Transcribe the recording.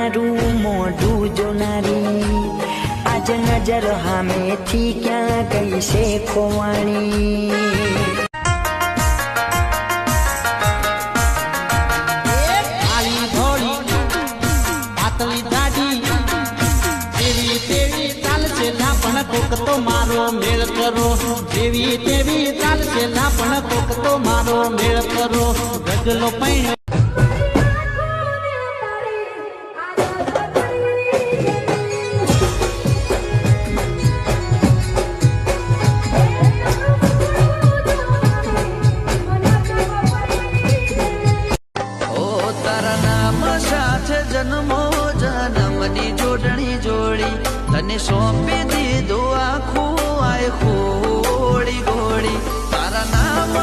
મારું મોઢું જોનારી આજ નજર હામેથી ક્યાં ગઈ છે ખોવાણી કોક તો મારો મેળ કરો જેવી તેવી ચાલશે ના પણ કોક તો મારો મેળ કરો ગગલો પૈણ જન્મો જન્મની જોડણી જોડી તને સોંપી દીધું આખું આય ખોડી ગોળી તારા નામ